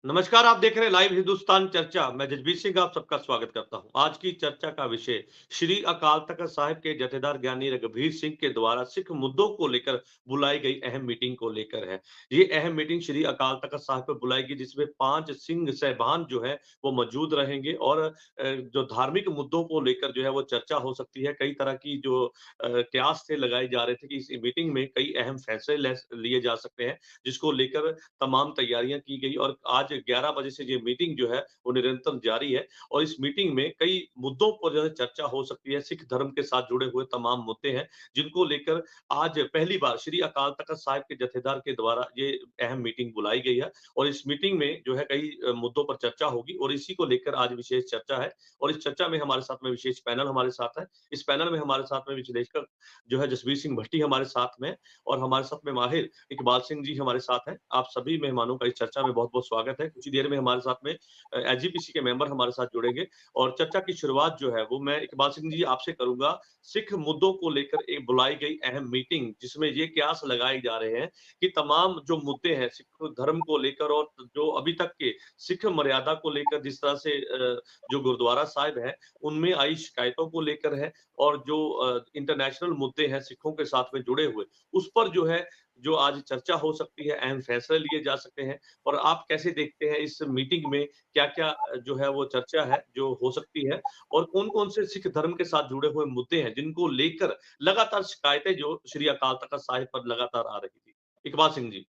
नमस्कार, आप देख रहे हैं लाइव हिंदुस्तान चर्चा। मैं जसबीर सिंह आप सबका स्वागत करता हूं। आज की चर्चा का विषय श्री अकाल तख्त साहिब के जथेदार ज्ञानी रघुवीर सिंह के द्वारा सिख मुद्दों को लेकर बुलाई गई अहम मीटिंग को लेकर है। ये अहम मीटिंग श्री अकाल तख्त साहिब पर बुलाई गई, जिसमें 5 सिंह साहिबान जो है वो मौजूद रहेंगे और जो धार्मिक मुद्दों को लेकर जो है वो चर्चा हो सकती है। कई तरह की जो कयास थे लगाए जा रहे थे कि इस मीटिंग में कई अहम फैसले लिए जा सकते हैं, जिसको लेकर तमाम तैयारियां की गई और आज 11 बजे से ये मीटिंग जो है वो निरंतर जारी है और इस मीटिंग में कई मुद्दों पर जो है चर्चा हो सकती है। सिख धर्म के साथ जुड़े हुए तमाम मुद्दे हैं, जिनको लेकर आज पहली बार श्री अकाल तख्त साहिब के जथेदार के द्वारा ये अहम मीटिंग बुलाई गई है और इस मीटिंग में जो है कई मुद्दों पर चर्चा होगी और इसी को लेकर आज विशेष चर्चा है। और इस चर्चा में हमारे साथ में विशेष पैनल हमारे साथ है। इस पैनल में हमारे साथ में विश्लेषक जो है जसबीर सिंह भट्टी हमारे साथ में और हमारे साथ में माहिर इकबाल सिंह जी हमारे साथ हैं। आप सभी मेहमानों का इस चर्चा में बहुत-बहुत स्वागत है। कुछ ही देर में हमारे साथ में एसजीपीसी के मेंबर हमारे साथ जुड़ेंगे और चर्चा की शुरुआत जो है वो मैं इकबाल सिंह जी आपसे करूँगा। सिख मुद्दों को लेकर एक बुलाई गई अहम मीटिंग, जिसमें ये कयास लगाए जा रहे हैं कि तमाम जो मुद्दे हैं सिख धर्म को लेकर और जो अभी तक के सिख मर्यादा को लेकर जिस तरह से जो गुरुद्वारा साहिब है, उनमें आई शिकायतों को लेकर है और जो इंटरनेशनल मुद्दे हैं सिखों के साथ में जुड़े हुए, उस पर जो है जो आज चर्चा हो सकती है, अहम फैसले लिए जा सकते हैं और आप कैसे देखते हैं इस मीटिंग में क्या-क्या जो है वो चर्चा है, जो हो सकती है और कौन-कौन से सिख धर्म के साथ जुड़े हुए मुद्दे हैं, जिनको लेकर लगातार शिकायतें जो श्री अकाल तख्त साहिब पर लगातार आ रही थी? इकबाल सिंह जी।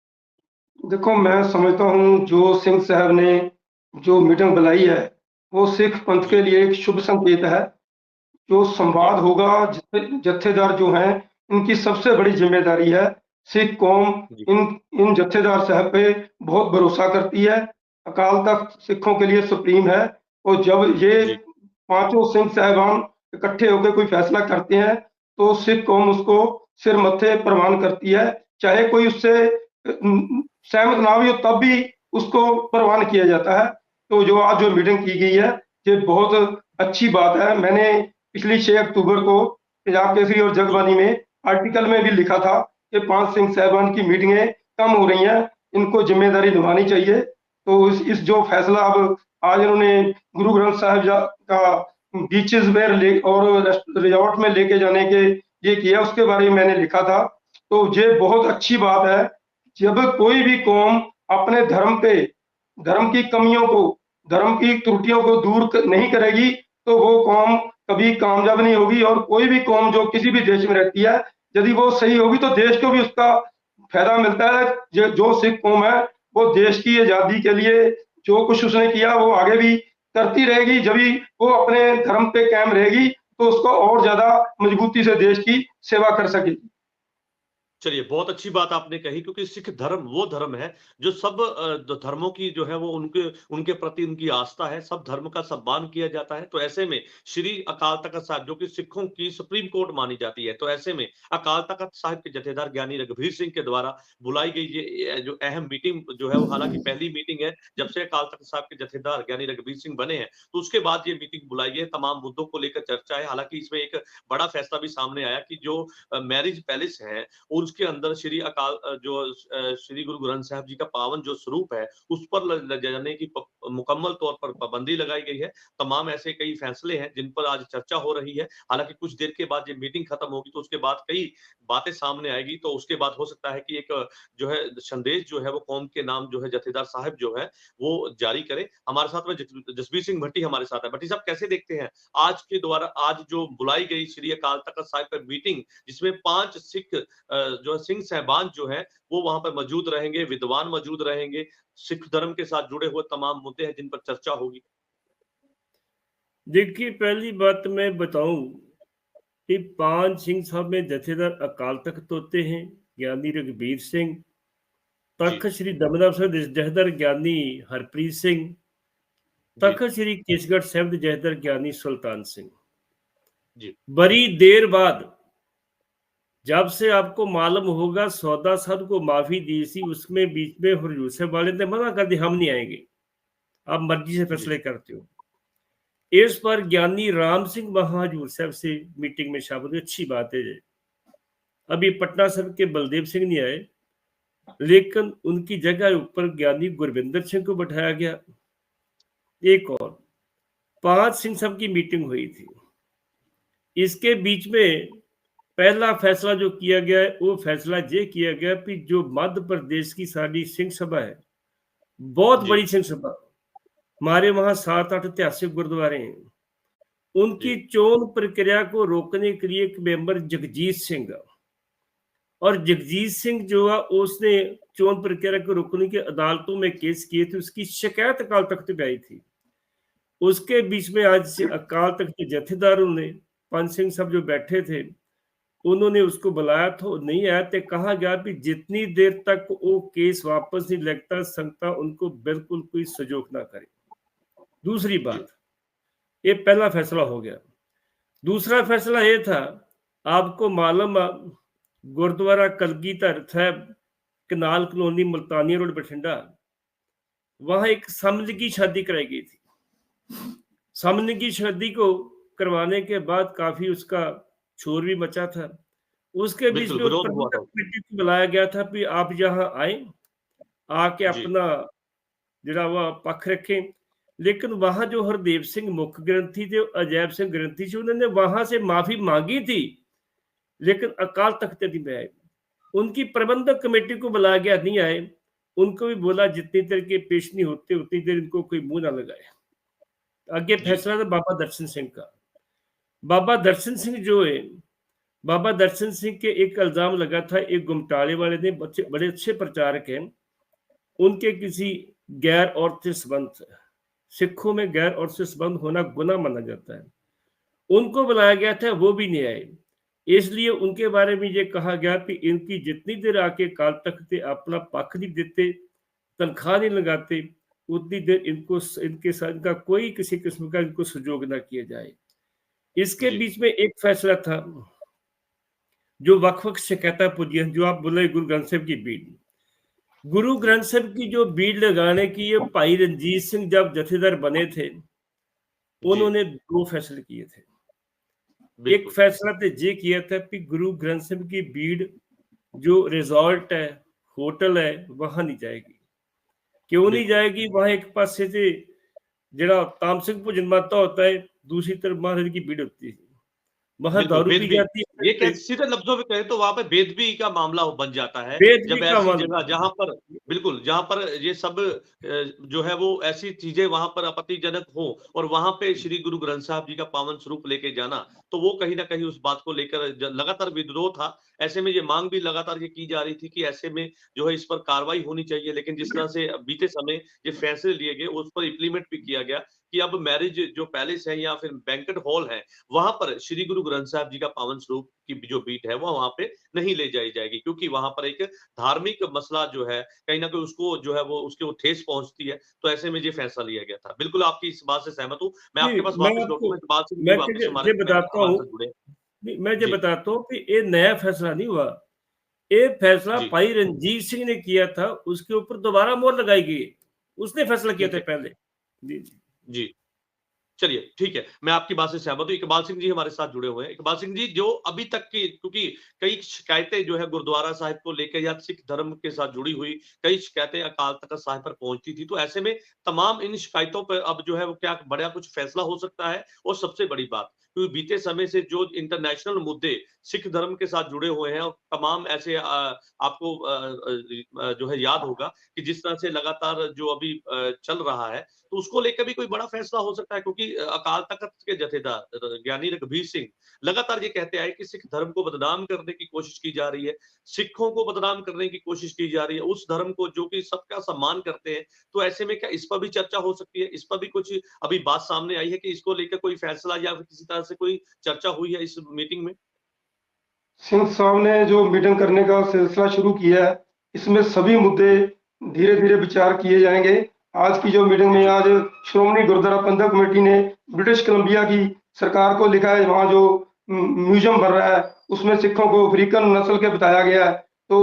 देखो, मैं समझता हूँ जो सिंह साहब ने जो मीटिंग बुलाई है, वो सिख पंथ के जी, लिए एक शुभ संकेत है। जो जी, संवाद होगा जत्थेदार जो हैं, इनकी सबसे बड़ी ज़िम्मेदारी है। सिख कौम जी, इन इन जत्थेदार साहब पे बहुत भरोसा करती है। अकाल तख्त सिखों के लिए सुप्रीम है और जब ये जी, पाँचों सिंह साहिबान इकट्ठे होकर कोई फैसला करते हैं, तो सिख कौम उसको सिर मत्थे प्रवान करती है। चाहे कोई उससे सहमत ना भी हो, तब भी उसको प्रवान किया जाता है। तो जो आज जो मीटिंग की गई है, ये बहुत अच्छी बात है। मैंने पिछली 6 अक्टूबर को पंजाब केसरी और जी, जगबानी में आर्टिकल में भी लिखा था कि 5 सिंह साहिबान की मीटिंगें कम हो रही हैं, इनको ज़िम्मेदारी निभानी चाहिए। तो इस जो फैसला अब आज इन्होंने गुरु ग्रंथ साहिब का बीचेज़ में ले और रिज़ॉर्ट में लेके जाने के ये किया, उसके बारे में मैंने लिखा था। तो ये बहुत अच्छी बात है। जब कोई भी कौम अपने धर्म की कमियों को, धर्म की त्रुटियों को दूर नहीं करेगी, तो वो कौम कभी कामयाब नहीं होगी। और कोई भी कौम जो किसी भी देश में रहती है, यदि वो सही होगी तो देश को भी उसका फायदा मिलता है। जो सिख कौम है, वो देश की आजादी के लिए जो कुछ उसने किया वो आगे भी करती रहेगी। जब भी वो अपने धर्म पे कायम रहेगी, तो उसको और ज्यादा मजबूती से देश की सेवा कर सकेगी। चलिए, बहुत अच्छी बात आपने कही क्योंकि सिख धर्म वो धर्म है जो सब धर्मों की जो है वो उनके उनके प्रति उनकी आस्था है, सब धर्म का सम्मान किया जाता है। तो ऐसे में श्री अकाल तख्त साहिब जो कि सिखों की सुप्रीम कोर्ट मानी जाती है, तो ऐसे में अकाल तख्त साहिब के जथेदार ज्ञानी रघुवीर सिंह के द्वारा बुलाई गई ये जो अहम मीटिंग जो है वो हालाँकि पहली मीटिंग है, जब से अकाल तख्त साहिब के जथेदार ज्ञानी रघुवीर सिंह बने हैं, तो उसके बाद ये मीटिंग बुलाई है, तमाम मुद्दों को लेकर चर्चा है। हालाँकि इसमें एक बड़ा फैसला भी सामने आया कि जो मैरिज पैलेस है और उसके अंदर श्री अकाल जो श्री गुरु ग्रंथ साहिब जी का पावन जो स्वरूप है, उस पर ल जाने की प मुकम्मल तौर पर पाबंदी लगाई गई है। तमाम ऐसे कई फैसले हैं जिन पर आज चर्चा हो रही है। हालाँकि कुछ देर के बाद ये मीटिंग खत्म होगी तो उसके बाद कई बातें सामने आएगी, तो उसके बाद हो सकता है कि एक जो है संदेश जो है वो कौम के नाम जो है जथेदार साहिब जो है वो जारी करे। हमारे साथ में जसबीर सिंह भट्टी हमारे साथ है। भट्टी साहब कैसे देखते हैं आज के द्वारा आज जो बुलाई गई श्री अकाल तख्त साहिब पर मीटिंग, जिसमें 5 सिख जो सिंह साहिबान जो हैं वो वहां पर मौजूद रहेंगे, विद्वान मौजूद रहेंगे, सिख धर्म के साथ जुड़े हुए तमाम मुद्दे हैं जिन पर चर्चा होगी। देखिए, पहली बात मैं बताऊं कि 5 सिंह साहब में जथेदार अकाल तख्त होते हैं, ज्ञानी रघुबीर सिंह, जी, तख्त श्री दमदम साहिब जथेदार ज्ञानी हरप्रीत सिंह, जी, तख्त श्री केसगढ़ साहिब जथेदार ज्ञानी सुल्तान सिंह। जी, बड़ी देर बाद जब से आपको मालूम होगा सौदा साहब को माफी दी थी, उसमें बीच में हुजूर साहब वाले ने मना कर दिया, हम नहीं आएंगे, आप मर्जी से जी, फैसले करते हो। इस पर ज्ञानी राम सिंह वहां हजूर साहब से मीटिंग में शामिल हुए, अच्छी बात है। अभी पटना साहब के बलदेव सिंह नहीं आए, लेकिन उनकी जगह ऊपर ज्ञानी गुरविंदर सिंह को बैठाया गया। एक और 5 सिंह साहब की मीटिंग हुई थी। इसके बीच में पहला फैसला जो किया गया है वो फैसला ये किया गया कि जो मध्य प्रदेश की सारी सिंह सभा है, बहुत जी। बड़ी सिंह सभा, हमारे वहां 7-8 ऐतिहासिक गुरुद्वारे हैं, उनकी जी। चोन प्रक्रिया को रोकने के लिए एक मेंबर जगजीत सिंह, और जगजीत सिंह जो है उसने चोन प्रक्रिया को रोकने की अदालतों में केस किए थे, उसकी शिकायत अकाल तख्त पे आई थी। उसके बीच में आज से अकाल तख्त के जथेदारों ने, पंच सिंह साहब जो बैठे थे, उन्होंने उसको बुलाया था, नहीं आया तो कहा गया कि जितनी देर तक वो केस वापस नहीं लगता संगता उनको बिल्कुल कोई सहयोग ना करे। दूसरी बात, ये पहला फैसला हो गया। दूसरा फैसला ये था, आपको मालूम गुरुद्वारा कलगीधर साहब, कनाल कॉलोनी, मुल्तानी रोड, बठिंडा, वहां एक समझगी शादी कराई गई थी। समझगी शादी को करवाने के बाद काफी उसका शोर भी मचा था। उसके बीच बिल्कुल में विरोध हुआ प्रबंधक था। कमेटी को बुलाया गया था कि आप यहाँ आए, आके जी। अपना जरा वह पक्ष रखें। लेकिन वहां जो हरदेव सिंह मुख्य ग्रंथी थे, अजैब सिंह ग्रंथी थे, उन्होंने वहां से माफी मांगी थी, लेकिन अकाल तख्त नहीं में आए। उनकी प्रबंधक कमेटी को बुलाया गया, नहीं आए। उनको भी बोला जितनी देर के पेश नहीं होते उतनी देर इनको कोई मुंह ना लगाए। आगे जी। फैसला था बाबा दर्शन सिंह का। बाबा दर्शन सिंह जो है, बाबा दर्शन सिंह के एक इल्जाम लगा था, एक गुमटाले वाले ने, बड़े अच्छे प्रचारक हैं, उनके किसी गैर औरत से संबंध, सिखों में गैर औरत से संबंध होना गुनाह माना जाता है, उनको बुलाया गया था, वो भी नहीं आए। इसलिए उनके बारे में ये कहा गया कि इनकी जितनी देर आके काल तख्त अपना पक्ष नहीं देते, तनख्वाह नहीं लगाते, उतनी देर इनको, इनके साथ इनका कोई किसी किस्म का इनको सहयोग ना किया जाए। इसके जी। बीच में एक फैसला था जो वक्फ शिकायत पुजी, जो आप बोले गुरु ग्रंथ साहब की बीड़, गुरु ग्रंथ साहब की जो बीड़ लगाने की, ये भाई रंजीत सिंह जब जथेदार बने थे, जी। उन्होंने 2 फैसले किए थे। एक बिल्कुल। फैसला तो ये किया था कि गुरु ग्रंथ साहब की बीड़ जो रिजॉर्ट है, होटल है, वहां नहीं जाएगी। क्यों नहीं बिल्कुल। जाएगी? वहां एक पासे से जरा तामसिक भोजन माता होता है, दूसरी तरफ महाराज की भीड़ होती है, वहां बिल्कुल, दारू पी बेदबी। जाती ये है, सीधे लफ्ज़ों में कहें तो वहाँ पे बेदबी का मामला बन जाता है। बेदबी जब का ऐसी जगह मामला। जहाँ पर बिल्कुल, जहाँ पर ये सब जो है वो ऐसी चीज़ें वहाँ पर आपत्तिजनक हो और वहाँ पे श्री गुरु ग्रंथ साहब जी का पावन स्वरूप लेके जाना, तो वो कहीं न कहीं उस बात को लेकर लगातार विद्रोह था। ऐसे में ये माँग भी लगातार ये की जा रही थी कि ऐसे में जो है इस पर कार्रवाई होनी चाहिए। लेकिन जिस तरह से बीते समय ये फैसले लिए गए, उस पर इम्प्लीमेंट भी किया गया कि अब मैरिज जो पैलेस है या फिर बैंक्वेट हॉल है, वहाँ पर श्री गुरु ग्रंथ साहब जी का पावन स्वरूप की जो बीट है वो वहाँ पे नहीं ले जाई जाएगी, क्योंकि वहाँ पर एक धार्मिक मसला जो है कहीं न कहीं उसको जो है वो उसके वो ठेस पहुँचती है। तो ऐसे में ये फैसला लिया गया था। बिल्कुल आपकी इस बात से सहमत हूँ। मैं नहीं, आपके पास मैं वापस आपको, लौटूँगा, इकबाल सिंह जी मैं वापस ये बताता हमारे हूँ, साथ जुड़े। नहीं, मैं ये जी। बताता हूँ कि ये नया फैसला नहीं हुआ। ये फैसला जी। भाई रंजीत सिंह ने किया था, उसके ऊपर दोबारा मोहर लगाई गई। उसने फैसला किया ठीक था है। पहले। जी, जी। जी। चलिए, ठीक है। मैं आपकी बात से सहमत हूँ। इकबाल सिंह जी हमारे साथ जुड़े हुए हैं। इकबाल सिंह जी, जो अभी तक की, क्योंकि कई शिकायतें जो है गुरुद्वारा साहिब को लेके या सिख धर्म के साथ जुड़ी हुई कई शिकायतें अकाल तख्त साहिब पर पहुँचती थी। तो ऐसे में तमाम इन शिकायतों पे अब जो है वो क्या बड़ा कुछ फैसला हो सकता है? और सबसे बड़ी बात, क्योंकि बीते समय से जो इंटरनेशनल मुद्दे सिख धर्म के साथ जुड़े हुए हैं और तमाम ऐसे आपको जो है याद होगा कि जिस तरह से लगातार जो अभी चल रहा है, तो उसको लेकर भी कोई बड़ा फैसला हो सकता है, क्योंकि अकाल तख्त के जथेदार ज्ञानी रघुबीर सिंह लगातार ये कहते आए कि सिख धर्म को बदनाम करने की कोशिश की जा रही है, सिखों को बदनाम करने की कोशिश की जा रही है, उस धर्म को जो कि सबका सम्मान करते हैं। तो ऐसे में क्या इस पर भी चर्चा हो सकती है? इस पर भी कुछ अभी बात सामने आई है कि इसको लेकर कोई फैसला या फिर किसी तरह से कोई चर्चा हुई है इस मीटिंग में? सिंह साहब ने जो मीटिंग करने का सिलसिला शुरू किया है, इसमें सभी मुद्दे धीरे-धीरे विचार किए जाएँगे। आज की जो मीटिंग में जी। आज श्रोमणी गुरुद्वारा प्रबंधक कमेटी ने ब्रिटिश कोलंबिया की सरकार को लिखा है, वहाँ जो म्यूज़ियम बन रहा है, उसमें सिखों को अफ्रीकन नस्ल के बताया गया है। तो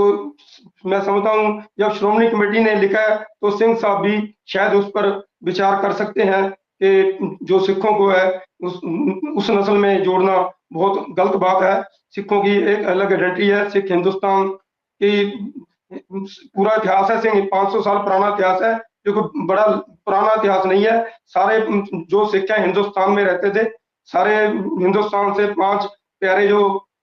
मैं समझता हूँ जब श्रोमणी कमेटी ने लिखा है, तो सिंह साहब भी शायद उस पर विचार कर सकते हैं कि जो सिखों को है, उस नस्ल में जोड़ना बहुत गलत बात है। सिखों की एक अलग आइडेंटिटी है। सिख हिंदुस्तान की पूरा इतिहास है, सिंह 500 साल पुराना इतिहास है, जो कोई बड़ा पुराना इतिहास नहीं है। सारे जो सिख हैं हिंदुस्तान में रहते थे, सारे हिंदुस्तान से 5 प्यारे जो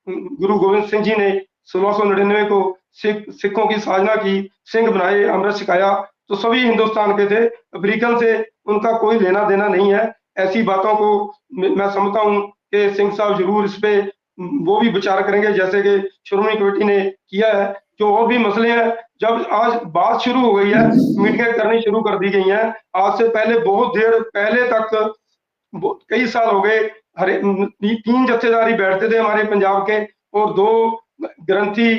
गुरु गोविंद सिंह जी ने 1699 को सिखों की साधना की, सिंह बनाए, अमृत सिखाया, तो सभी हिंदुस्तान के थे। अफ्रीकन से उनका कोई लेना देना नहीं है। ऐसी बातों को मैं समझता हूँ कि सिंह साहब जरूर इस पे वो भी विचार करेंगे, जैसे कि श्रोमणी कमेटी ने किया है। जो और भी मसले हैं, जब आज बात शुरू हो गई है, मीटिंगें करनी शुरू कर दी गई हैं। आज से पहले बहुत देर पहले तक कई साल हो गए, हरे 3 जत्थेदारी बैठते थे हमारे पंजाब के, और 2 ग्रंथी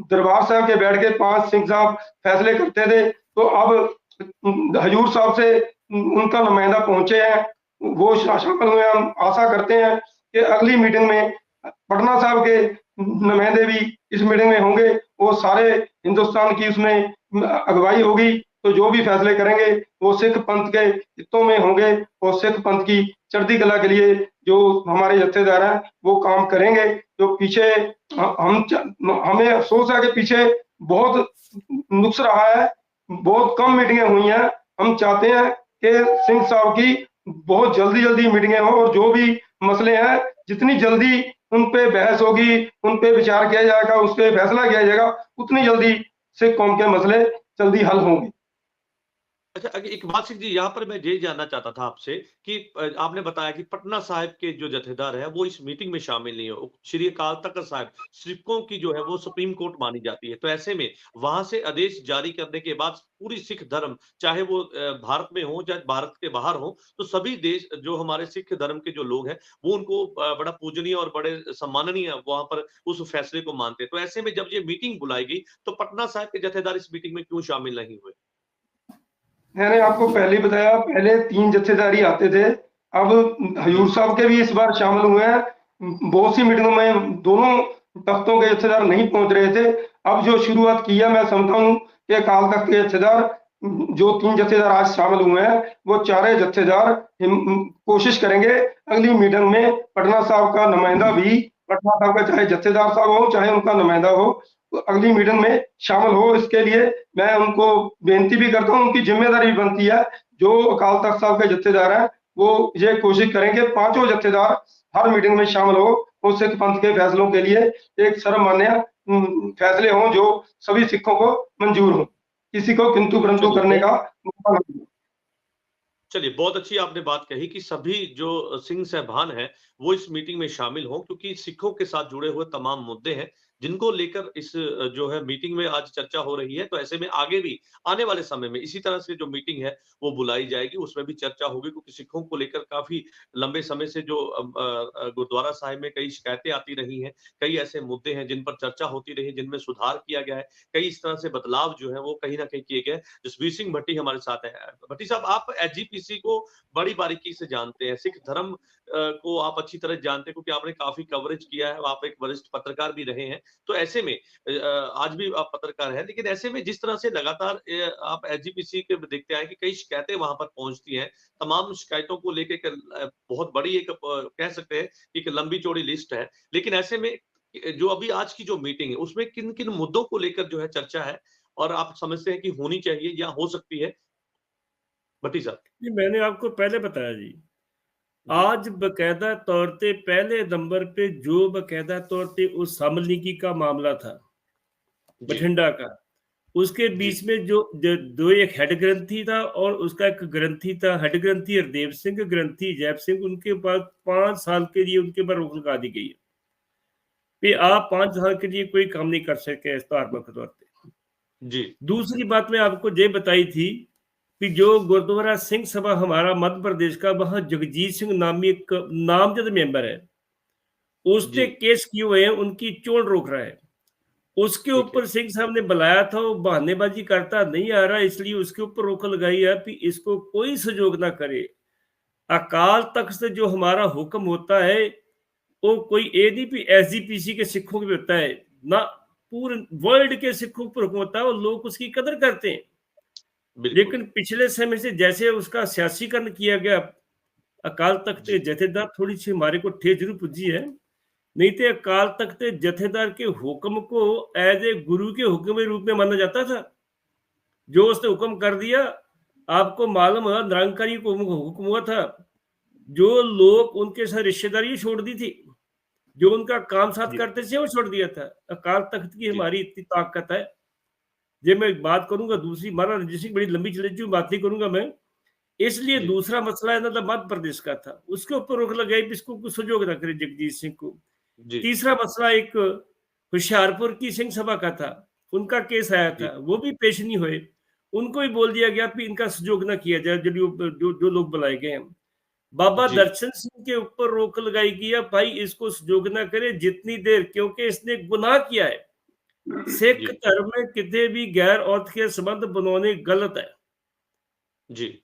दरबार साहब के बैठ के 5 सिंह साहब फैसले करते थे। तो अब हजूर साहब से उनका नुमाइंदा पहुंचे हैं, वो शामिल हुए। हम आशा करते हैं कि अगली मीटिंग में पटना साहब के नुमाइंदे भी इस मीटिंग में होंगे, वो सारे हिंदुस्तान की उसमें अगुवाई होगी। तो जो भी फैसले करेंगे वो सिख पंथ के हितों में होंगे, और सिख पंथ की चढ़ती कला के लिए जो हमारे जत्थेदार हैं वो काम करेंगे। जो पीछे हमें अफसोस है कि पीछे बहुत नुक्स रहा है, बहुत कम मीटिंगें हुई हैं। हम चाहते हैं कि सिंह साहब की बहुत जल्दी मीटिंगें हो, और जो भी मसले हैं जितनी जल्दी उन पे बहस होगी, उन पे विचार किया जाएगा, उस पे फैसला किया जाएगा, उतनी जल्दी सिख कौम के मसले जल्दी हल होंगे। अच्छा, एक बात सिंह जी, यहाँ पर मैं ये जानना चाहता था आपसे कि आपने बताया कि पटना साहिब के जो जत्थेदार है वो इस मीटिंग में शामिल नहीं हो। श्री अकाल तख्त साहिब सिखों की जो है वो सुप्रीम कोर्ट मानी जाती है, तो ऐसे में वहां से आदेश जारी करने के बाद पूरी सिख धर्म, चाहे वो भारत में हो चाहे भारत के बाहर हो, तो सभी देश जो हमारे सिख धर्म के जो लोग हैं वो उनको बड़ा पूजनीय और बड़े सम्माननीय वहां पर उस फैसले को मानते हैं। तो ऐसे में जब ये मीटिंग बुलाई गई तो पटना साहिब के जत्थेदार इस मीटिंग में क्यों शामिल नहीं हुए? मैंने आपको पहले ही बताया, पहले 3 जत्थेदारी आते थे, अब हजूर साहब के भी इस बार शामिल हुए हैं। बहुत सी मीटिंगों में दोनों तख्तों के जत्थेदार नहीं पहुंच रहे थे। अब जो शुरुआत की है, मैं समझता हूँ कि अकाल तख्त के जत्थेदार, जो 3 जत्थेदार आज शामिल हुए हैं, वो चारे जत्थेदार कोशिश करेंगे अगली मीटिंग में पटना साहब का नुमाइंदा भी, पटना साहब का चाहे जत्थेदार साहब हो चाहे उनका नुमाइंदा हो, तो अगली मीटिंग में शामिल हो। इसके लिए मैं उनको बेनती भी करता हूँ, उनकी जिम्मेदारी भी बनती है। जो अकाल तख्त साहब के जत्थेदार हैं वो ये कोशिश करेंगे 5 जत्थेदार हर मीटिंग में शामिल हो, और सिख पंथ के फैसलों के लिए एक सर्वमान्य फैसले हों जो सभी सिखों को मंजूर हो, किसी को किंतु परंतु करने का मौका न मिले। चलिए, बहुत अच्छी आपने बात कही कि सभी जो सिंह साहिबान हैं वो इस मीटिंग में शामिल हों, क्योंकि सिखों के साथ जुड़े हुए तमाम मुद्दे हैं जिनको लेकर इस जो है मीटिंग में आज चर्चा हो रही है। तो ऐसे में आगे भी आने वाले समय में इसी तरह से जो मीटिंग है वो बुलाई जाएगी, उसमें भी चर्चा होगी, क्योंकि सिखों को लेकर काफी लंबे समय से जो गुरुद्वारा साहिब में कई शिकायतें आती रही हैं, कई ऐसे मुद्दे हैं जिन पर चर्चा होती रही, जिनमें सुधार किया गया है, कई इस तरह से बदलाव जो है वो कहीं ना कहीं किए गए। जसबीर सिंह भट्टी हमारे साथ है। भट्टी साहब, आप एसजीपीसी को बड़ी बारीकी से जानते हैं, सिख धर्म को आप अच्छी तरह जानते हैं, क्योंकि आपने काफी कवरेज किया है, आप एक वरिष्ठ पत्रकार भी रहे हैं। तो ऐसे में आज भी आप पत्रकार हैं, लेकिन ऐसे में जिस तरह से लगातार आप एसजीपीसी के देखते आए कि कई शिकायतें वहां पर पहुंचती हैं, तमाम शिकायतों को लेकर बहुत बड़ी एक कह सकते हैं एक लंबी चौड़ी लिस्ट है, लेकिन ऐसे में जो अभी आज की जो मीटिंग है उसमें किन किन मुद्दों को लेकर जो है चर्चा है और आप समझते हैं कि होनी चाहिए या हो सकती है? भट्टी साहब जी, मैंने आपको पहले बताया जी, आज बकायदा तौर पे पहले नंबर पे जो बकायदा तौर पे उस सामलनीकी का मामला था जी बठिंडा का, उसके जी बीच में जो दो एक हेड ग्रंथी था और उसका एक ग्रंथी था, हेड ग्रंथी हरदेव सिंह, ग्रंथी जैप सिंह, उनके पास 5 साल के लिए उनके ऊपर रोक लगा दी गई है कि आप 5 साल के लिए कोई काम नहीं कर सके इस धार्मिक तौर पे। जी दूसरी बात मैं आपको ये बताई थी कि जो गुरुद्वारा सिंह सभा हमारा मध्य प्रदेश का, वहां जगजीत सिंह नामी एक नामजद मेंबर है, उसने जी केस किए हुए हैं, उनकी चोन रोक रहा है। उसके ठीक है। ऊपर सिंह साहब ने बुलाया था, वो बहानेबाजी करता नहीं आ रहा, इसलिए उसके ऊपर रोक लगाई है कि इसको कोई सहयोग ना करे। अकाल तख्त से जो हमारा हुक्म होता है वो कोई एडीपी एसजीपीसी के सिखों पे होता है ना, पूरे वर्ल्ड के सिखों पर हुक्म होता है और लोग उसकी कदर करते हैं। बिल्कुल लेकिन पिछले समय से जैसे उसका सियासीकरण किया गया, अकाल तख्त के जी जथेदार, थोड़ी सी हमारे को ठेस जरूर पुजी है नहीं तो अकाल तख्त जथेदार के हुक्म को एज ए गुरु के हुक्म के रूप में माना जाता था। जो उसने हुक्म कर दिया, आपको मालूम है निरंकारी को हुक्म हुआ था, जो लोग उनके साथ रिश्तेदारी छोड़ दी थी, जो उनका काम साथ जी करते थे वो छोड़ दिया था। अकाल तख्त की जी हमारी इतनी ताकत है। ये मैं बात करूंगा दूसरी, महाराज रणजीत सिंह बड़ी लंबी चली हुई बात नहीं करूंगा मैं, इसलिए जी दूसरा मसला है ना तो मध्य प्रदेश का था, उसके ऊपर रोक लगाई भी इसको कुछ सहयोग ना करे जगजीत सिंह को। जी तीसरा मसला एक होशियारपुर की सिंह सभा का था, उनका केस आया जी था, वो भी पेश नहीं हुए, उनको भी बोल दिया गया कि इनका सहयोग ना किया जाए, जो लोग बुलाए गए हैं। बाबा जी दर्शन सिंह के ऊपर रोक लगाई गई है, भाई इसको सहयोग ना करे जितनी देर, क्योंकि इसने गुनाह किया है। सिख जी धर्म में कितने भी गैर औरत के संबंध बनाने गलत है, जी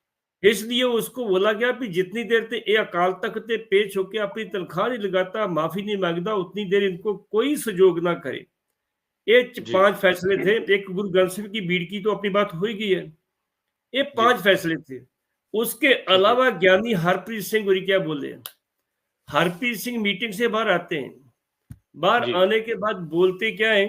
इसलिए उसको बोला गया कि जितनी देर ते ये अकाल तख्त ते पेश होके अपनी तनख्वाह नहीं लगाता, माफी नहीं मांगता, उतनी देर इनको कोई सहयोग ना करे। ये जी 5 फैसले थे। एक गुरु ग्रंथ साहिब की भीड़ की तो अपनी बात हो ही गई है, ये जी 5 फैसले थे। उसके ठीक है अलावा ज्ञानी हरप्रीत सिंह गुरी क्या बोले, हरप्रीत सिंह मीटिंग से बाहर आते हैं, बाहर जी आने के बाद बोलते क्या है,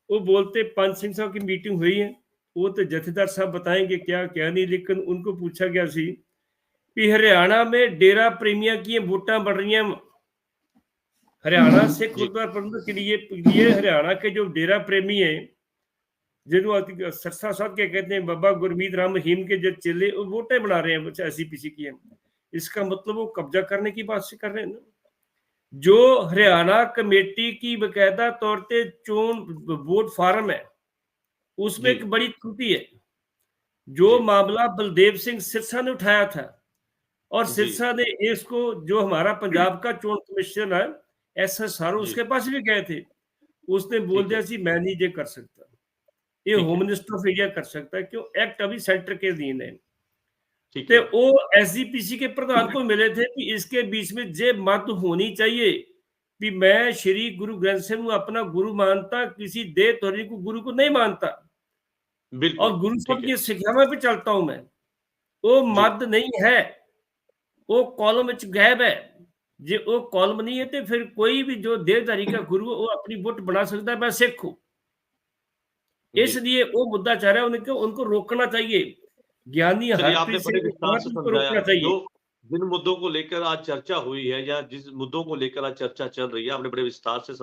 वो बोलते पंच सिंह साहब की मीटिंग हुई है, वो तो जथेदार साहब बताएंगे क्या क्या नहीं, लेकिन उनको पूछा गया सी कि हरियाणा में डेरा प्रेमिया की वोटां बढ़ रही हैं। हरियाणा सिख जी गुरुद्वारा प्रबंधक के लिए हरियाणा के जो डेरा प्रेमी है, जिन्होंने सरसा साहब के कहते हैं बाबा गुरमीत राम रहीम के जो चेले, वो वोटें बना रहे हैं ऐसी पीसी की है, इसका मतलब वो कब्जा करने की बात से कर रहे हैं ना। जो हरियाणा कमेटी की बकायदा तौर पे चोन वोट फार्म है, उसमें जी एक बड़ी त्रुटि है। जो जी मामला बलदेव सिंह सिरसा ने उठाया था, और जी सिरसा ने इसको, जो हमारा पंजाब का चोन कमिश्नर है SSR, जी उसके पास भी गए थे, उसने बोल ठीक दिया है जी मैं नहीं ये कर सकता, ये ठीक होम है मिनिस्टर ऑफ इंडिया कर सकता है, क्यों एक्ट अभी सेंटर के अधीन है। ठीक ते है वो SGPC के प्रधान को मिले थे कि इसके बीच में जे मत होनी चाहिए कि मैं श्री गुरु ग्रंथ साहिब को अपना गुरु मानता, किसी दे धोरी को गुरु को नहीं मानता, बिल्कुल और गुरु ठीक साहब है की शिक्षाओं पे चलता हूं मैं, वो जी मद नहीं है, वो कॉलम विच गैब है। जे वो कॉलम नहीं है तो फिर कोई भी जो देहधारी का गुरु वो अपनी वोट बना सकता है, मैं सिख हूं। जी इसलिए वो मुद्दा चाह रहा है, उनको उनको रोकना चाहिए। ज्ञानी चलिए आपने हरप्रीत बड़े सिंह के विस्तार साथ से उनको समझाया रोकना जो चाहिए। जिन मुद्दों को लेकर आज चर्चा हुई है या जिस मुद्दों को लेकर आज चर्चा चल रही है, आपने बड़े विस्तार से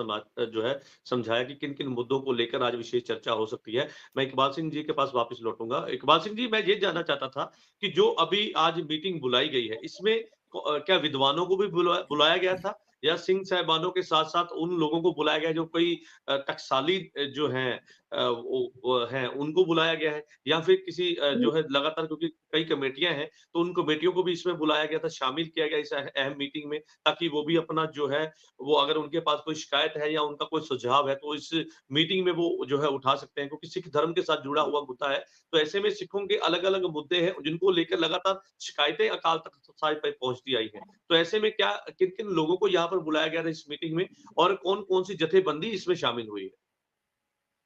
जो है समझाया कि किन किन मुद्दों को लेकर आज विशेष चर्चा हो सकती है। मैं इकबाल सिंह जी के पास वापस लौटूंगा। इकबाल सिंह जी, मैं ये जानना चाहता था कि जो अभी आज मीटिंग बुलाई गई है, इसमें क्या विद्वानों को भी बुलाया गया था, या सिंह साहिबानों के साथ साथ उन लोगों को बुलाया गया जो कोई टकसाली जो हैं वो हैं उनको बुलाया गया है, या फिर किसी जो है लगातार, क्योंकि कई कमेटियां हैं तो उन कमेटियों को भी इसमें बुलाया गया था, शामिल किया गया इस अहम मीटिंग में, ताकि वो भी अपना जो है वो अगर उनके पास कोई शिकायत है या उनका कोई सुझाव है तो इस मीटिंग में वो जो है उठा सकते हैं, क्योंकि सिख धर्म के साथ जुड़ा हुआ मुद्दा है। तो ऐसे में सिखों के अलग अलग मुद्दे हैं जिनको लेकर लगातार शिकायतें अकाल तख्त साहिब पर पहुंचती आई हैं। तो ऐसे में क्या किन किन लोगों को यहाँ पर बुलाया गया था इस मीटिंग में, और कौन कौन सी जथेबंदी इसमें शामिल हुई है?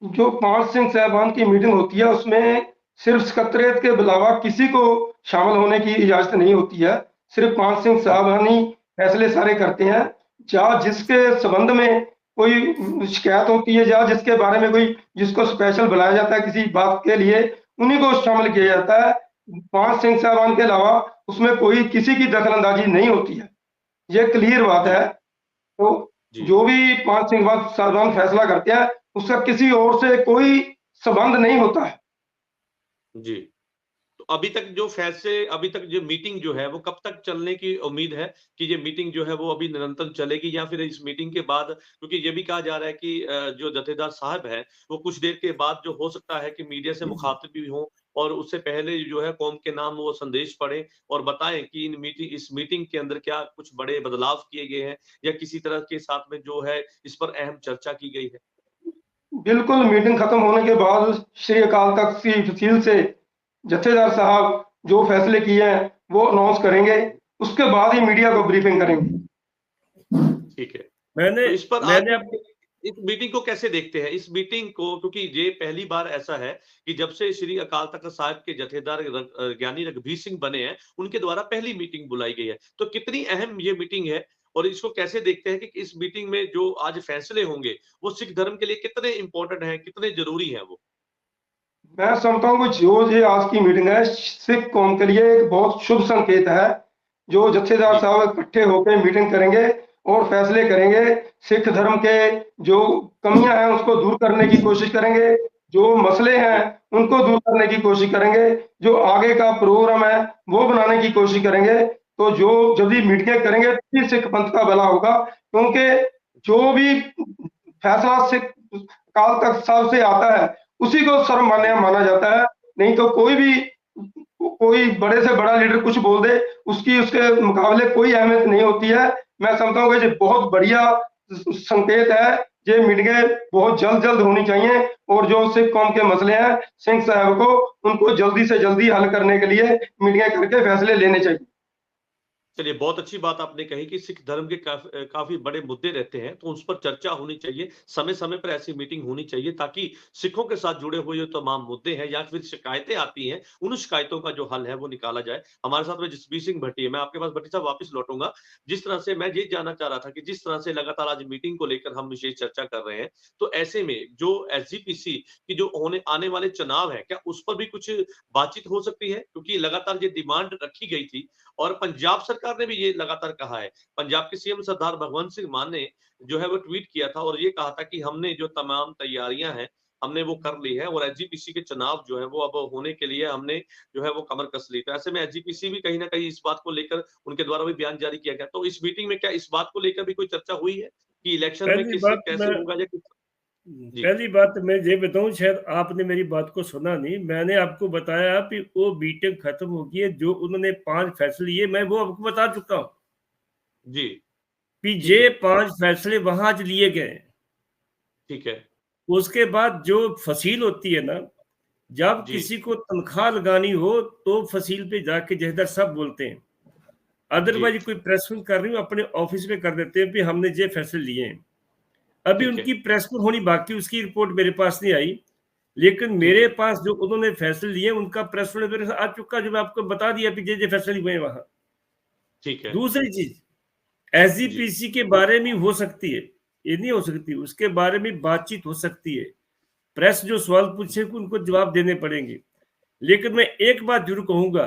जो 5 सिंह साहबान की मीटिंग होती है उसमें सिर्फ सकत्रेत के अलावा किसी को शामिल होने की इजाजत नहीं होती है। सिर्फ 5 सिंह साहबान ही फैसले सारे करते हैं। जहाँ जिसके संबंध में कोई शिकायत होती है, जहाँ जिसके बारे में कोई जिसको स्पेशल बुलाया जाता है किसी बात के लिए, उन्हीं को शामिल किया जाता है। 5 सिंह साहबान के अलावा उसमें कोई किसी की दखलंदाजी नहीं होती है, ये क्लियर बात जी है। तो जी जो भी 5 सिंह साहबान फैसला करते हैं उसका किसी और से कोई संबंध नहीं होता है। जी। तो अभी तक जो फैसले, अभी तक जो मीटिंग जो है वो कब तक चलने की उम्मीद है, कि ये मीटिंग जो है वो अभी निरंतर चलेगी, या फिर इस मीटिंग के बाद, क्योंकि ये भी कहा जा रहा है कि जो जथेदार साहब है वो कुछ देर के बाद जो हो सकता है कि मीडिया से मुखातिब भी हों, और उससे पहले जो है कौम के नाम वो संदेश पढ़ें और बताएं कि इस मीटिंग के अंदर क्या कुछ बड़े बदलाव किए गए हैं, या किसी तरह के साथ में जो है इस पर अहम चर्चा की गई है? बिल्कुल, मीटिंग खत्म होने के बाद श्री अकाल तख्त की तहसील से जत्थेदार साहब जो फैसले किए हैं वो अनाउंस करेंगे, उसके बाद ही मीडिया को ब्रीफिंग करेंगे। ठीक है। मैंने तो इस पर मैंने आगे अपने इस मीटिंग को कैसे देखते हैं? इस मीटिंग को, क्योंकि ये पहली बार ऐसा है कि जब से श्री अकाल तख्त साहिब के जथेदार ज्ञानी रघुबीर सिंह बने हैं, उनके द्वारा पहली मीटिंग बुलाई गई है। तो कितनी अहम ये मीटिंग है, और इसको कैसे देखते हैं कि इस मीटिंग में जो आज फैसले होंगे वो सिख धर्म के लिए कितने इंपॉर्टेंट हैं, कितने जरूरी हैं वो? मैं समझता हूँ कि जो ये आज की मीटिंग है सिख कौम के लिए एक बहुत शुभ संकेत है। जो जत्थेदार जी। साहब इकट्ठे होकर मीटिंग करेंगे और फैसले करेंगे, सिख धर्म के जो कमियां हैं उसको दूर करने की कोशिश करेंगे, जो मसले हैं जी। उनको दूर करने की कोशिश करेंगे, जो आगे का प्रोग्राम है वो बनाने की कोशिश करेंगे। तो जो जब भी मीटिंगें करेंगे तभी सिख पंथ का भला होगा, क्योंकि जो भी फैसला सिख अकाल तख्त साहब से आता है उसी को सर्वमान्य जी। माना जाता है। नहीं तो कोई बड़े से बड़ा लीडर कुछ बोल दे, उसकी उसके मुकाबले कोई अहमियत नहीं होती है। मैं समझता हूँ कि ये बहुत बढ़िया संकेत है। ये मीटिंगें बहुत जल्द होनी चाहिए और जो सिख कौम के मसले हैं सिंह साहब को उनको जल्दी से जल्दी हल करने के लिए मीटिंगें करके फैसले लेने चाहिए। चलिए, बहुत अच्छी बात आपने कही कि सिख धर्म के काफ़ी बड़े मुद्दे रहते हैं, तो उस पर चर्चा होनी चाहिए। समय-समय पर ऐसी मीटिंग होनी चाहिए ताकि सिखों के साथ जुड़े हुए जो तमाम मुद्दे हैं या फिर शिकायतें आती हैं, उन शिकायतों का जो हल है वो निकाला जाए। हमारे साथ में जसबीर सिंह भट्टी है, मैं आपके पास भट्टी साहब वापस लौटूँगा। जिस तरह से मैं ये जानना चाह रहा था कि जिस तरह से लगातार आज मीटिंग को लेकर हम विशेष चर्चा कर रहे हैं, तो ऐसे में जो एसजीपीसी की जो आने वाले चुनाव हैं, क्या उस पर भी कुछ बातचीत हो सकती है? क्योंकि लगातार ये डिमांड रखी गई थी और पंजाब सरकार ने भी ये लगातार कहा है। पंजाब के सीएम सरदार भगवंत सिंह मान ने जो है वो ट्वीट किया था और ये कहा था कि हमने जो तमाम तैयारियां हैं, हमने वो कर ली है और एसजीपीसी के चुनाव जो है वो अब होने के लिए हमने जो है वो कमर कस ली। तो ऐसे में एसजीपीसी भी कहीं न कहीं इस बात को लेकर उनके द्वारा भी बयान जारी किया गया। तो इस मीटिंग में क्या इस बात को लेकर भी कोई चर्चा हुई है कि इलेक्शन में पहली किस बात कैसे मैं होगा या किस? जी। पहली बात मैं ये बताऊं, शायद आपने मेरी बात को सुना नहीं। मैंने आपको बताया कि वो मीटिंग खत्म हो गई है, जो उन्होंने 5 फैसले लिए मैं वो आपको बता चुका हूं जी। कि ठीक ये है। 5 फैसले वहां आज लिए गए। ठीक है। उसके बाद जो फसील होती है ना, जब जी। किसी को तनख्वाह लगानी हो तो फसील पे जाके जहेदार साहब बोलते हैं। जी। अदरवाइज कोई प्रेस में कर रही हूँ अपने ऑफिस में कर देते हैं कि हमने ये फैसले लिए हैं। अभी ठीक है। उनकी प्रेस में होनी बाकी, उसकी रिपोर्ट मेरे पास नहीं आई, लेकिन ठीक मेरे है। पास जो उन्होंने फैसले लिए उनका प्रेस मेरे साथ आ चुका, जो मैं आपको बता दिया कि ये फैसले हुए हैं वहां। ठीक है। दूसरी चीज, जी। एसजीपीसी के बारे में हो सकती है, ये नहीं हो सकती, उसके बारे में बातचीत हो सकती है। प्रेस जो सवाल पूछे उनको जवाब देने पड़ेंगे। लेकिन मैं एक बात जरूर कहूंगा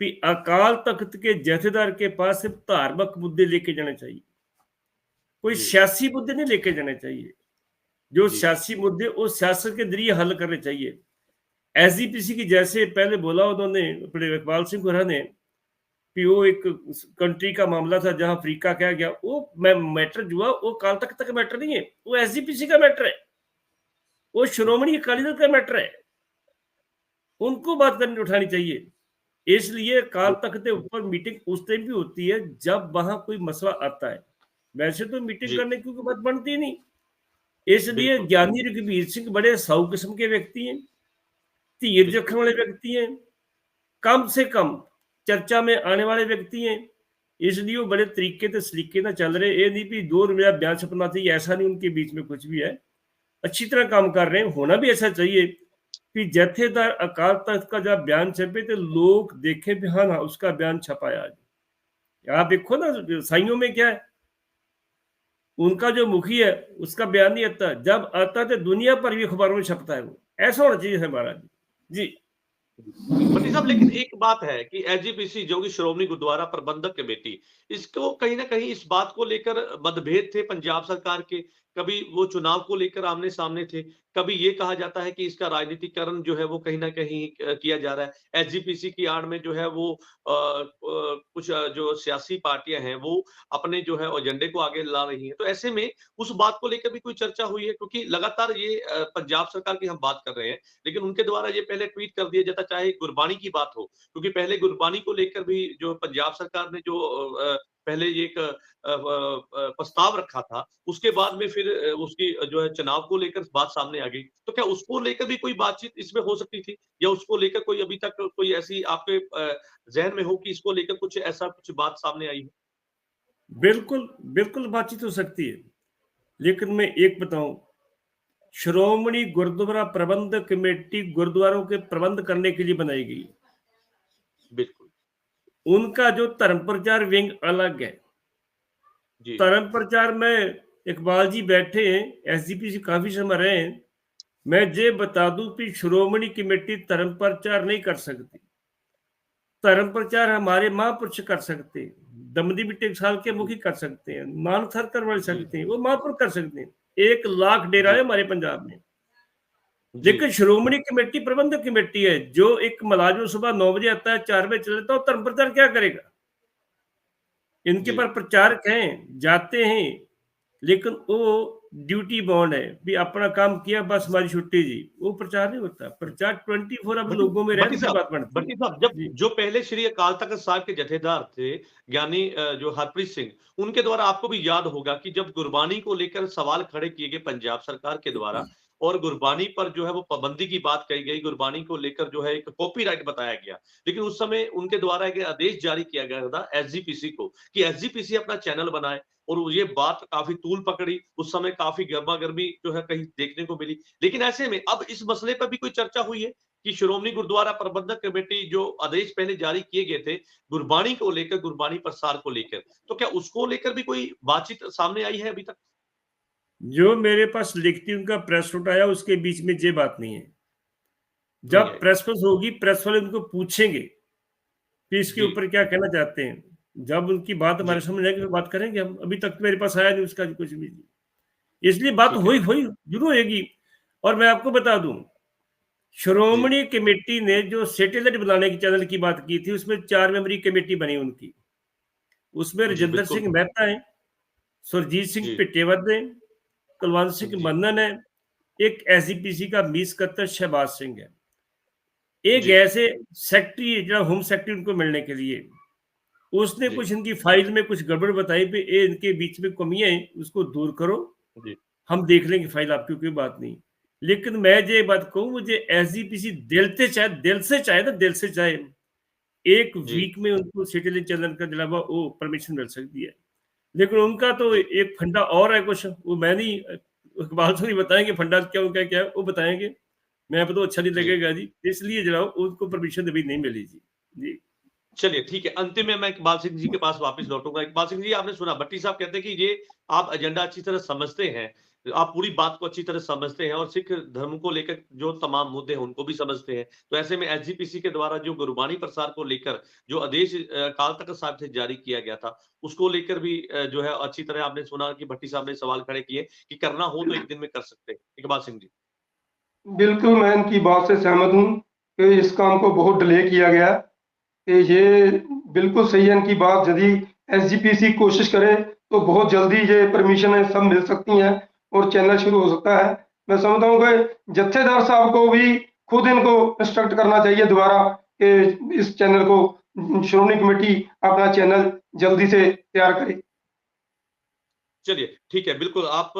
कि अकाल तख्त के जथेदार के पास सिर्फ धार्मिक मुद्दे लेके जाने चाहिए, कोई जी। सियासी मुद्दे नहीं लेके जाने चाहिए। जो जी। सियासी मुद्दे वो सियासत के जरिए हल करने चाहिए। एसजीपीसी की जैसे पहले बोला उन्होंने अपने इकबाल सिंह खुरा ने कि वो एक कंट्री का मामला था जहां अफ्रीका कहा गया, वो मैटर जो है वो काल तख्त का मैटर नहीं है, वो एसजीपीसी का मैटर है, वो श्रोमणी अकाली दल का मैटर है। उनको बात करनी उठानी चाहिए। इसलिए काल तख्त के ऊपर मीटिंग उस टाइम भी होती है जब वहां कोई मसला आता है, वैसे तो मीटिंग जी। करने की कोई बात बनती ही नहीं। इसलिए बिल्कुल। ज्ञानी रघुवीर सिंह बड़े साऊ किस्म के व्यक्ति हैं, धीरज रखने बिल्कुल। वाले व्यक्ति हैं, कम से कम चर्चा में आने वाले व्यक्ति हैं। इसलिए वो बड़े तरीके से सलीके ना चल रहे, ये नहीं भी 2 रुपया बयान छपना चाहिए, ऐसा नहीं उनके बीच में कुछ भी है। अच्छी तरह काम कर रहे हैं, होना भी ऐसा चाहिए कि जथेदार अकाल तख्त का जब बयान छपे तो लोग देखें भी हाँ ना उसका बयान छपा है आज। आप देखो ना साइयों में क्या है, उनका जो मुखी है उसका बयान नहीं आता, जब आता है तो दुनिया पर भी अखबारों में छपता है। वो ऐसा होना चाहिए है महाराज जी। भट्टी साहब, लेकिन एक बात है कि एसजीपीसी जो कि श्रोमणी गुरुद्वारा प्रबंधक कमेटी, इसको कहीं ना कहीं इस बात को लेकर मतभेद थे पंजाब सरकार के। कभी वो चुनाव को लेकर आमने सामने थे, कभी ये कहा जाता है कि इसका राजनीतिकरण जो है वो कहीं ना कहीं किया जा रहा है। एसजीपीसी की आड़ में जो है वो कुछ जो सियासी पार्टियां हैं वो अपने जो है एजेंडे को आगे ला रही हैं। तो ऐसे में उस बात को लेकर भी कोई चर्चा हुई है? क्योंकि लगातार ये पंजाब सरकार की हम बात कर रहे हैं, लेकिन उनके द्वारा ये पहले ट्वीट कर दिया जाता, चाहे गुरबानी की बात हो, क्योंकि पहले गुरबानी को लेकर भी जो पंजाब सरकार ने जो पहले ये एक प्रस्ताव रखा था, उसके बाद में फिर उसकी जो है चुनाव को लेकर बात सामने आ गई। तो क्या उसको लेकर भी कोई बातचीत इसमें हो सकती थी या उसको लेकर कोई अभी तक कोई ऐसी आपके ज़हन में हो कि इसको लेकर कुछ ऐसा कुछ बात सामने आई हो? बिल्कुल बिल्कुल बातचीत हो सकती है, लेकिन मैं एक बताऊं, श्रोमणी गुरुद्वारा प्रबंधक कमेटी गुरुद्वारों के प्रबंध करने के लिए बनाई गई। बिल्कुल। उनका जो धर्म प्रचार विंग अलग है, जी, धर्म प्रचार में इकबाल जी बैठे हैं, एसजीपी से काफी समय रहे हैं। मैं ये बता दूं कि श्रोमणी कमेटी धर्म प्रचार नहीं कर सकती। धर्म प्रचार हमारे महापुरुष कर सकते हैं, दमदमी टेकसाल के मुखी कर सकते हैं, नानक कर जी, सकते हैं, वो महापुरुष कर सकते हैं। 1 लाख डेरा है जी, हमारे पंजाब में। जी, लेकिन श्रोमणी कमेटी प्रबंधक कमेटी है, जो एक मुलाजिम सुबह 9 बजे आता है, 4 बजे चले जाता है, धर्म प्रचार क्या करेगा? इनके जी। पर प्रचारक हैं, जाते हैं, लेकिन वो ड्यूटी बॉन्ड है भी अपना काम किया, बस हमारी छुट्टी जी। वो प्रचार नहीं होता। प्रचार 24 अब भट्टी लोगों में रहे भट्टी तो फिर साहब बात बनती है। भट्टी साहब, जब जी। जो पहले श्री अकाल तख्त साहिब के जथेदार थे, ज्ञानी जो हरप्रीत सिंह, उनके द्वारा आपको भी याद होगा कि जब गुरबानी को लेकर सवाल खड़े किए गए पंजाब सरकार के द्वारा और गुरबानी पर जो है वो पाबंदी की बात कही गई, गुरबानी को लेकर जो है एक कॉपीराइट बताया गया। लेकिन उस समय उनके द्वारा एक आदेश जारी किया गया था एसजीपीसी को कि एसजीपीसी अपना चैनल बनाए और ये बात काफ़ी तूल पकड़ी। उस समय काफ़ी गरमा-गर्मी जो है कहीं देखने को मिली। लेकिन ऐसे में अब इस मसले पर भी कोई चर्चा हुई है? कि श्रोमणी गुरुद्वारा प्रबंधक कमेटी जो आदेश पहले जारी किए गए थे गुरबाणी को लेकर, गुरबाणी प्रसार को लेकर, तो क्या उसको लेकर भी कोई बातचीत सामने आई है अभी तक? जो मेरे पास लिखती उनका प्रेस नोट आया, उसके बीच में ये बात नहीं है। नहीं जब आई। प्रेस कॉन्फ्रेंस होगी, प्रेस वाले उनको पूछेंगे कि इसके जी, ऊपर क्या कहना चाहते हैं। जब उनकी बात जी, हमारे सामने आएगी, फिर बात करेंगे हम। अभी तक तो मेरे पास आया नहीं उसका कुछ भी। इसलिए बात ठीक है। हुई हुई जरूर होगी। और मैं आपको बता दूं, जी, श्रोमणी कमेटी ने जो सैटेलाइट बनाने की चैनल की बात की थी, उसमें 4 मेंबरी कमेटी बनी उनकी। उसमें जी, राजेंद्र बिल्कुल। सिंह मेहता है, सुरजीत सिंह जी, पिट्टेवत है, कुलवंत सिंह जी, मन्नन है, एक एसजीपीसी का मीत सकत्तर शहबाज सिंह है। एक जी, ऐसे सेक्रेटरी, जो होम सेक्रेटरी उनको मिलने के लिए, उसने जी, कुछ इनकी फाइल में कुछ गड़बड़ बताई भी, ये इनके बीच में कमियां हैं, उसको दूर करो, जी, हम देख लेंगे फाइल आपकी, कोई बात नहीं। लेकिन मैं ये बात कहूँ, मुझे एसजीपीसी दिल से चाहे 1 जी, वीक में उनको सिटीजन चैनल का जो है वो परमिशन मिल सकती है। लेकिन उनका तो जी, एक फंडा और है कुछ, वो मैं नहीं, इकबाल तो नहीं बताएँगे फंडा क्या उनका क्या है, वो बताएँगे। मैं तो अच्छा नहीं जी। लगेगा जी, इसलिए जो है उनको परमिशन अभी नहीं मिली जी। जी। चलिए ठीक है, अंतिम में मैं इकबाल सिंह जी के पास वापस लौटूँगा। इकबाल सिंह जी, आपने सुना भट्टी साहब कहते हैं कि ये आप एजेंडा अच्छी तरह समझते हैं, आप पूरी बात को अच्छी तरह समझते हैं और सिख धर्म को लेकर जो तमाम मुद्दे हैं उनको भी समझते हैं। तो ऐसे में एसजीपीसी के द्वारा जो गुरबानी प्रसार को लेकर जो आदेश अकाल तख्त साहिब से जारी किया गया था, उसको लेकर भी जो है अच्छी तरह आपने सुना कि भट्टी साहब ने सवाल खड़े किए कि करना हो तो 1 दिन में कर सकते हैं। इकबाल सिंह जी। बिल्कुल मैं इनकी बात से सहमत हूँ कि इस काम को बहुत डिले किया गया। कि ये बिल्कुल सही है इनकी बात। यदि एसजीपीसी कोशिश करे तो बहुत जल्दी ये परमिशन है सब मिल सकती हैं और चैनल शुरू हो सकता है। मैं समझता हूँ कि जत्थेदार साहब को भी खुद इनको इंस्ट्रक्ट करना चाहिए दोबारा कि इस चैनल को श्रोमणी कमेटी अपना चैनल जल्दी से तैयार करे। चलिए, ठीक है, बिल्कुल आप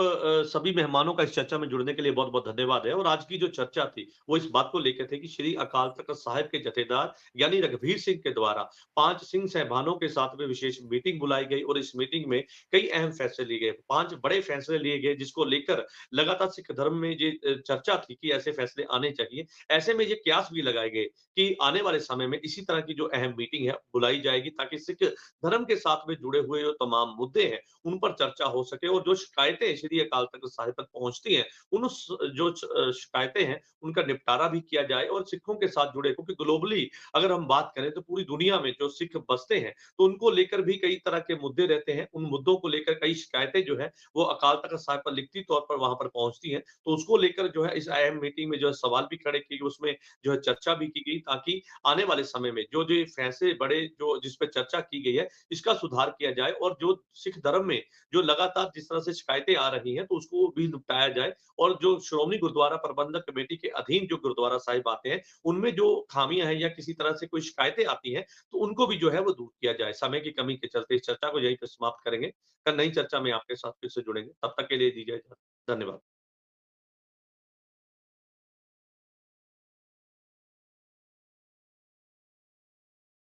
सभी मेहमानों का इस चर्चा में जुड़ने के लिए बहुत-बहुत धन्यवाद है और आज की जो चर्चा थी, वो इस बात को लेकर थी कि श्री अकाल तख्त साहिब के जथेदार यानी रघुवीर सिंह के द्वारा 5 सिंह साहिबानों के साथ में विशेष मीटिंग बुलाई गई और इस मीटिंग में कई अहम फैसले लिए गए। 5 बड़े फैसले लिए गए जिसको लेकर लगातार सिख धर्म में ये चर्चा थी कि ऐसे फैसले आने चाहिए। ऐसे में ये कयास भी लगाए गए कि आने वाले समय में इसी तरह की जो अहम मीटिंग है, बुलाई जाएगी ताकि सिख धर्म के साथ में जुड़े हुए जो तमाम मुद्दे हैं, उन पर चर्चा हो सके और जो शिकायतें श्री अकाल तख्त साहिब तक पहुंचती हैं उन जो शिकायतें हैं उनका निपटारा भी किया जाए और सिखों के साथ जुड़े, क्योंकि ग्लोबली अगर हम बात करें तो पूरी दुनिया में जो सिख बसते हैं तो उनको लेकर भी कई तरह के मुद्दे रहते हैं। उन मुद्दों को लेकर कई शिकायतें जो है वो अकाल तख्त साहिब पर लिखती तौर पर वहां पर पहुंचती हैं, तो उसको लेकर जो है इस अहम मीटिंग में जो है सवाल भी खड़े किए गए, उसमें जो है चर्चा भी की गई ताकि आने वाले समय में जो जो फैसले बड़े जो जिस पर चर्चा की गई है इसका सुधार किया जाए और जो सिख धर्म में जो लगातार जिस तरह से शिकायतें आ रही हैं तो उसको भी निपटाया जाए और जो श्रोमणी गुरुद्वारा प्रबंधक कमेटी के अधीन जो गुरुद्वारा साहिब आते हैं उनमें जो खामियां हैं या किसी तरह से कोई शिकायतें आती हैं तो उनको भी जो है वो दूर किया जाए। समय की कमी के चलते इस चर्चा को यहीं पर समाप्त करेंगे। कल नई चर्चा में आपके साथ फिर से जुड़ेंगे, तब तक के लिए दीजिए इजाजत। धन्यवाद।